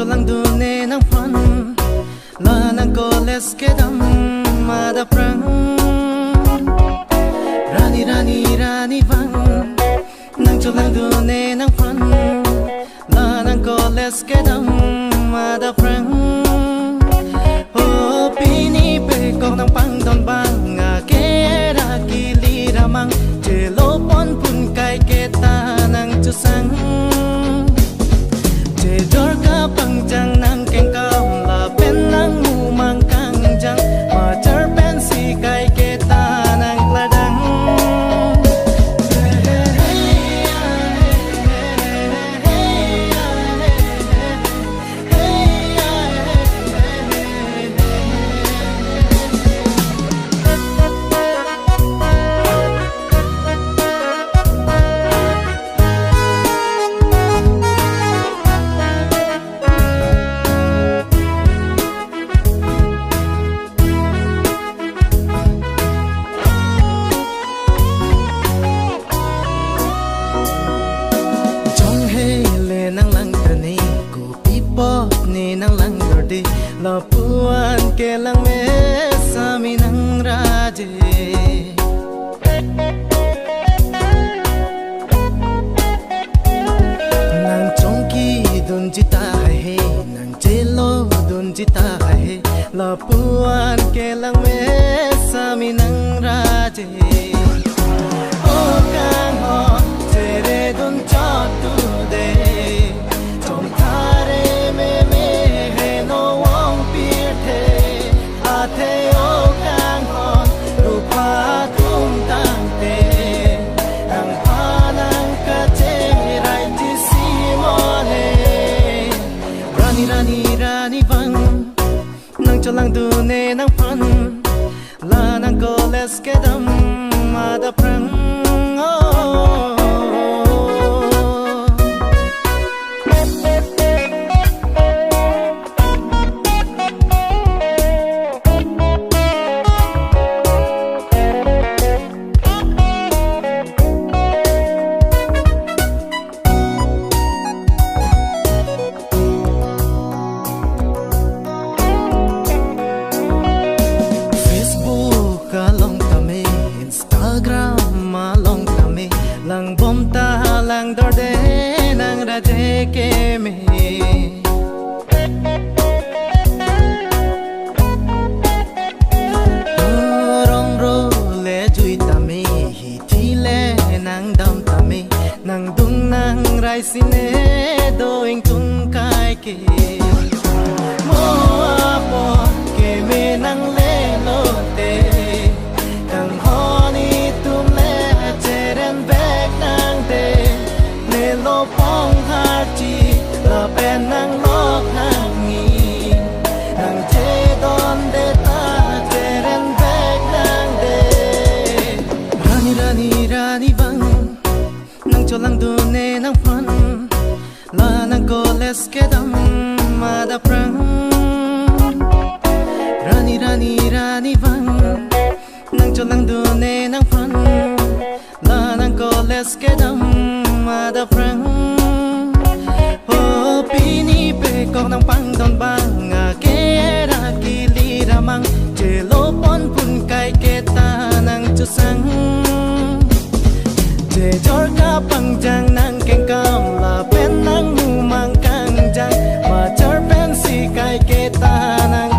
lang dune ng pan la ng koles kedam mada prang rani rani rani bang nang lang dune ng pan la ng koles kedam mada prang oh pini pe kong ng pang don bang kera kili ramang chelo pon pun kai keta nang chusang dor ka pangjang nang keng kaum la pen nang umang kangjang majar pen si kai keta nang ladang nang lang dordi la puan ke lang me sami nang raje nang chongki dun jita hai nang chelo dun jita hai la puan ke lang me sami nang raje o kang ho tere dun cha tu de chom thare me lang dune nang pan la nang koles kedam mada prang lang bom ta lang dor de nang ra de ke me rong ro le jui ta me hi thi le nang dam ta me nang dung nang rai sine do ing tung kai ke mo apo ke me nang le lo te kang honi tum le cheren lo pong har chi la pen nang lok nang ni nang che don de ta teren bek nang de rani rani rani bang nang cholang dune nang pan la nang koles kedam mada prang rani rani rani bang nang cholang dune nang pan la nang koles kedam mada prang oh pini pe kok nang pang don bang kera kili ramang chelo pon pun kai keta nang chusang je jor ka pangjang nang keng kam la pen nang umang kangjang majar pen si kai keta nang